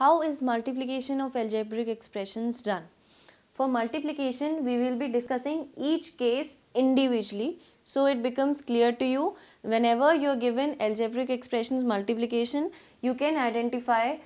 How is multiplication of algebraic expressions done? For multiplication, we will be discussing each case individually, so it becomes clear to you. Whenever you are given algebraic expressions multiplication, you can identify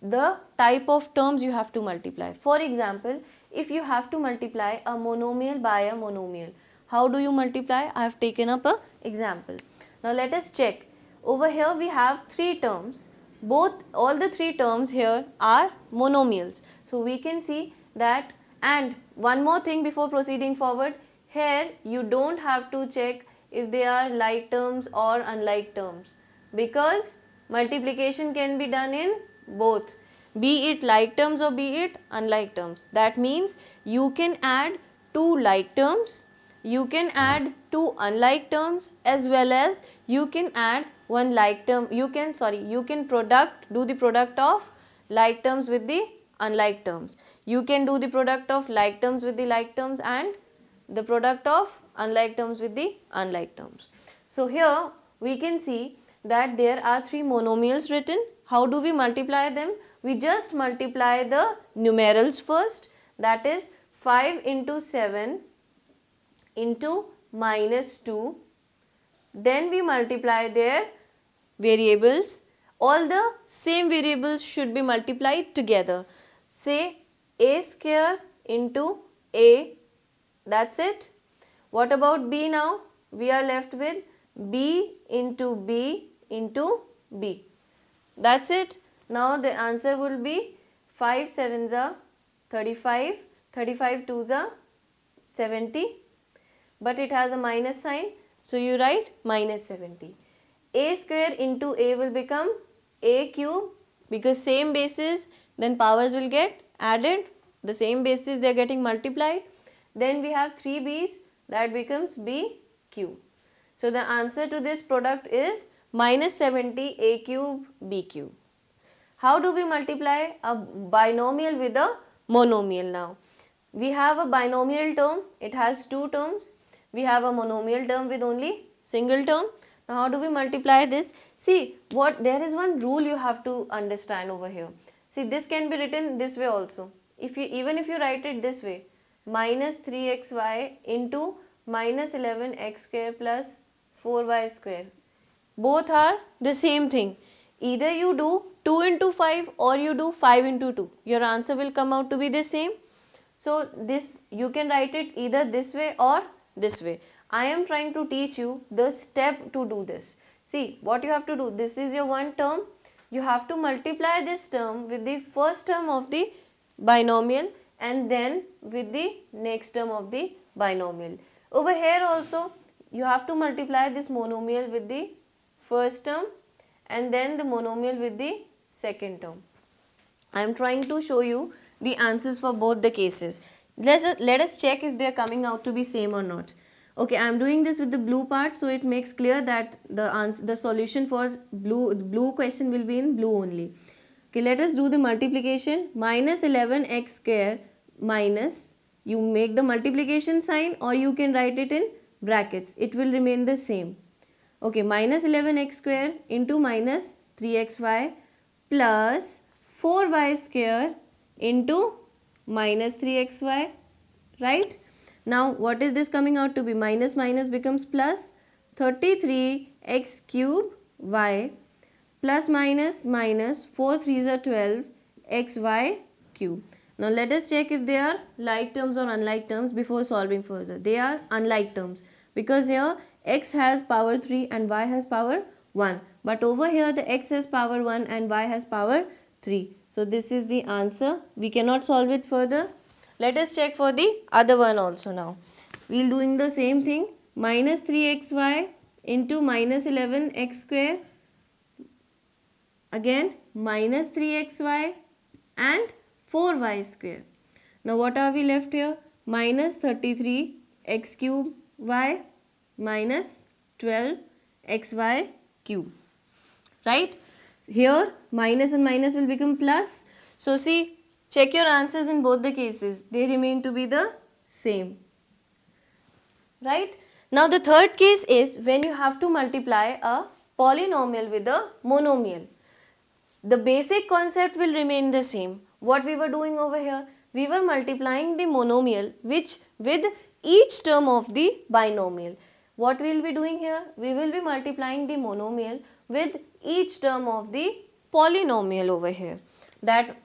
the type of terms you have to multiply. For example, if you have to multiply a monomial by a monomial, how do you multiply? I have taken up a example. Now let us check. Over here we have three terms. All the three terms here are monomials. So we can see that. And one more thing before proceeding forward, here you don't have to check if they are like terms or unlike terms, because multiplication can be done in both, be it like terms or be it unlike terms. That means you can add two like terms, you can add two unlike terms, as well as you can add one like term. You can do the product of like terms with the unlike terms. You can do the product of like terms with the like terms and the product of unlike terms with the unlike terms. So here we can see that there are three monomials written. How do we multiply them? We just multiply the numerals first, that is 5 into 7 into minus 2. Then we multiply their variables. All the same variables should be multiplied together. Say a square into a, that's it. What about b now? We are left with b into b into b. That's it. Now the answer will be 5 sevens are 35, 35 twos are 70, but it has a minus sign, so you write minus 70. A square into a will become a cube, because same basis, then powers will get added, the same basis they are getting multiplied. Then we have 3 b's, that becomes b cube. So the answer to this product is minus 70 a cube b cube. How do we multiply a binomial with a monomial now? We have a binomial term, it has two terms. We have a monomial term with only single term. Now how do we multiply this? See, there is one rule you have to understand over here. See, this can be written this way also. Even if you write it this way, minus 3xy into minus 11x square plus 4y square. Both are the same thing. Either you do 2 into 5 or you do 5 into 2. Your answer will come out to be the same. So this you can write it either this way or this way. I am trying to teach you the step to do this. See what you have to do. This is your one term. You have to multiply this term with the first term of the binomial and then with the next term of the binomial. Over here also you have to multiply this monomial with the first term and then the monomial with the second term. I am trying to show you the answers for both the cases. Let us check if they are coming out to be same or not. Okay, I am doing this with the blue part, so it makes clear that the solution for blue question will be in blue only. Okay, let us do the multiplication. Minus 11x square minus, you make the multiplication sign or you can write it in brackets. It will remain the same. Okay, minus 11x square into minus 3xy plus 4y square into minus 3xy, right? Now what is this coming out to be? Minus minus becomes plus, 33x cube y plus minus minus 4 3s are 12 xy cube. Now let us check if they are like terms or unlike terms before solving further. They are unlike terms because here x has power 3 and y has power 1, but over here the x has power 1 and y has power 3. So this is the answer. We cannot solve it further. Let us check for the other one also now. We will doing the same thing. Minus 3xy into minus 11x square. Again minus 3xy and 4y square. Now what are we left here? Minus 33x cube y minus 12xy cube. Right? Here minus and minus will become plus. So see, check your answers in both the cases. They remain to be the same. Right? Now the third case is when you have to multiply a polynomial with a monomial. the basic concept will remain the same. What we were doing over here, we were multiplying the monomial with each term of the binomial. What we will be doing here, we will be multiplying the monomial with each term of the polynomial over here. That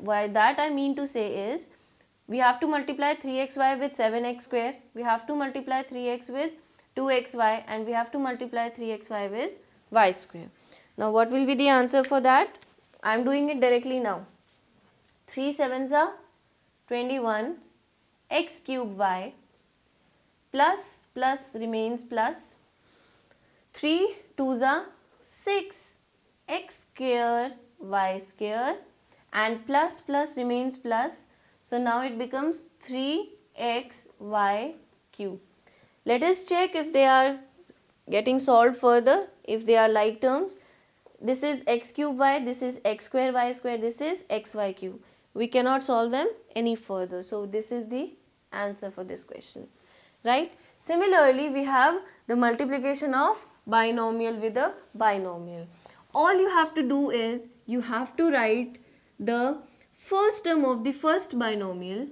I mean to say is, we have to multiply 3xy with 7x square, we have to multiply 3x with 2xy, and we have to multiply 3xy with y square. Now what will be the answer for that? I am doing it directly now. 3 sevens are 21, x cube y plus remains plus, 3 twos are 6, x square y square, and plus remains plus. So now it becomes 3xy cube. Let us check if they are getting solved further, if they are like terms. This is x cube y, this is x square y square, this is xy cube. We cannot solve them any further. So this is the answer for this question, right? Similarly, we have the multiplication of binomial with a binomial. All you have to do is, you have to write the first term of the first binomial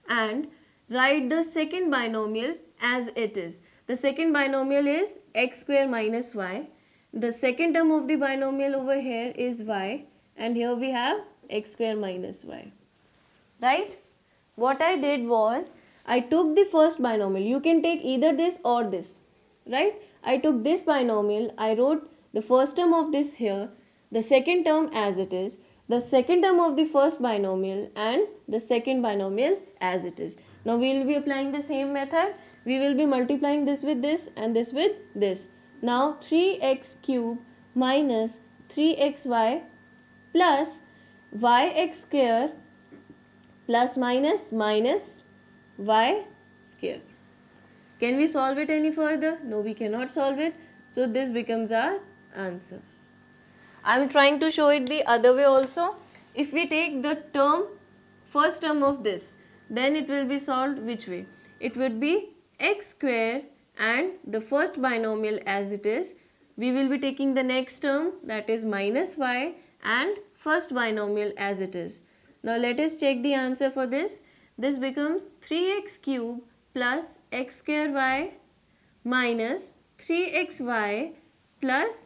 and write the second binomial as it is. The second binomial is x square minus y. The second term of the binomial over here is y, and here we have x square minus y, right? What I did was, I took the first binomial. You can take either this or this, right? I took this binomial, I wrote the first term of this here, the second term as it is, the second term of the first binomial, and the second binomial as it is. Now we will be applying the same method. We will be multiplying this with this and this with this. Now 3x cube minus 3xy plus yx square plus minus y square. Can we solve it any further? No, we cannot solve it. So this becomes our answer. I am trying to show it the other way also. If we take the first term of this, then it will be solved which way? It would be x square and the first binomial as it is. We will be taking the next term, that is minus y, and first binomial as it is. Now let us check the answer for this. This becomes 3x cube plus x square y minus 3xy plus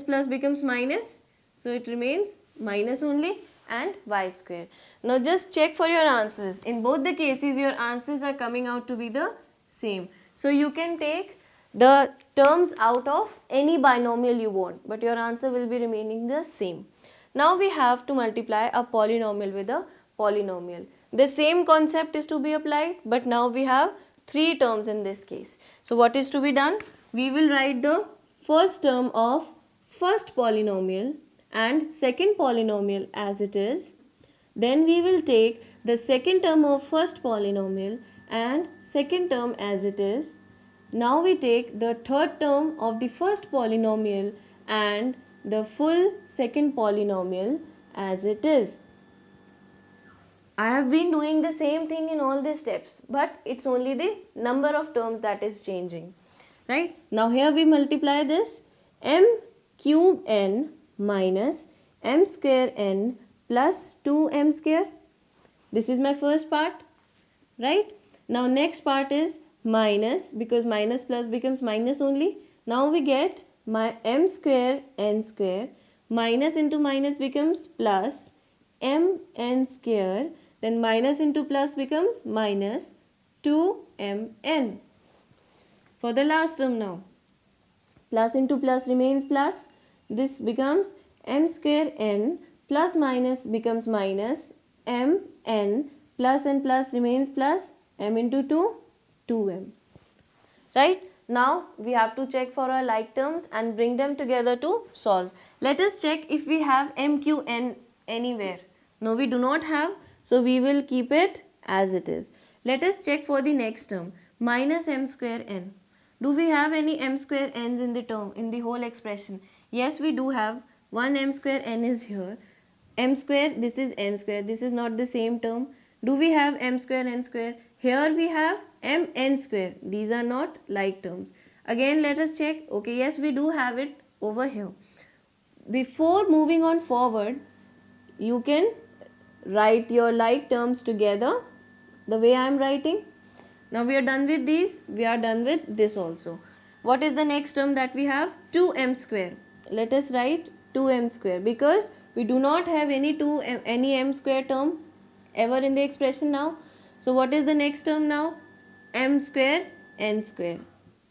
plus becomes minus, so it remains minus only, and y square. Now just check for your answers. In both the cases, your answers are coming out to be the same. So you can take the terms out of any binomial you want, but your answer will be remaining the same. Now we have to multiply a polynomial with a polynomial. The same concept is to be applied, but now we have 3 terms in this case. So what is to be done? We will write the first term of first polynomial and second polynomial as it is. Then we will take the second term of first polynomial and second term as it is. Now we take the third term of the first polynomial and the full second polynomial as it is. I have been doing the same thing in all these steps, but it's only the number of terms that is changing, right? Now here we multiply this, m cube n minus m square n plus 2m square. This is my first part, right? Now next part is minus, because minus plus becomes minus only. Now we get my m square n square, minus into minus becomes plus m n square, then minus into plus becomes minus 2mn. For the last term now, plus into plus remains plus, this becomes m square n plus minus becomes minus m n plus and plus remains plus m into 2, 2m. Right? Now we have to check for our like terms and bring them together to solve. Let us check if we have mqn anywhere. No, we do not have, so we will keep it as it is. Let us check for the next term, minus m square n. Do we have any m square n's in the term, in the whole expression? Yes, we do have. One m square n is here. M square, this is n square. This is not the same term. Do we have m square n square? Here we have m n square. These are not like terms. Again, let us check. Okay, yes, we do have it over here. Before moving on forward, you can write your like terms together the way I am writing. Now we are done with these, we are done with this also. What is the next term that we have? 2m square. Let us write 2m square because we do not have any m square term ever in the expression now. So what is the next term now? M square n square.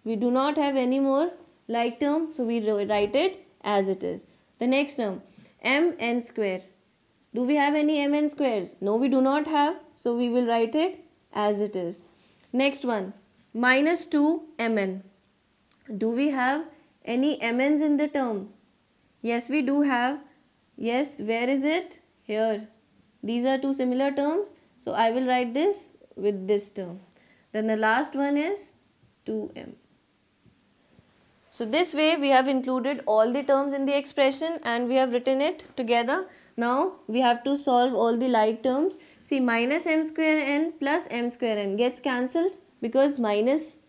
We do not have any more like term, so we write it as it is. The next term, m n square. Do we have any mn squares? No, we do not have, so we will write it as it is. Next one, minus 2mn. Do we have any mn's in the term? Yes, we do have. Yes, where is it? Here. These are two similar terms, so I will write this with this term. Then the last one is 2m. So this way we have included all the terms in the expression and we have written it together. Now we have to solve all the like terms. See, minus m square n plus m square n gets cancelled because minus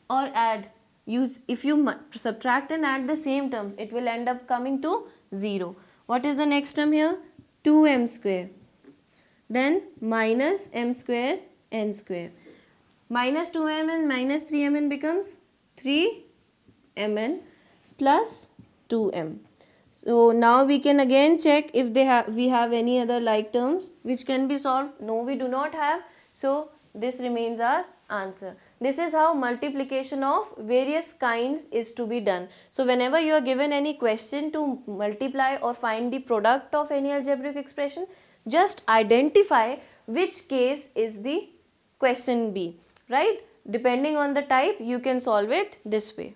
or add, if you subtract and add the same terms, it will end up coming to 0. What is the next term here? 2m square. Then minus m square n square. Minus 2m and minus 3mn becomes 3mn plus 2m. So now we can again check if we have any other like terms which can be solved. No, we do not have. So this remains our answer. This is how multiplication of various kinds is to be done. So whenever you are given any question to multiply or find the product of any algebraic expression, just identify which case is the question B, right? Depending on the type, you can solve it this way.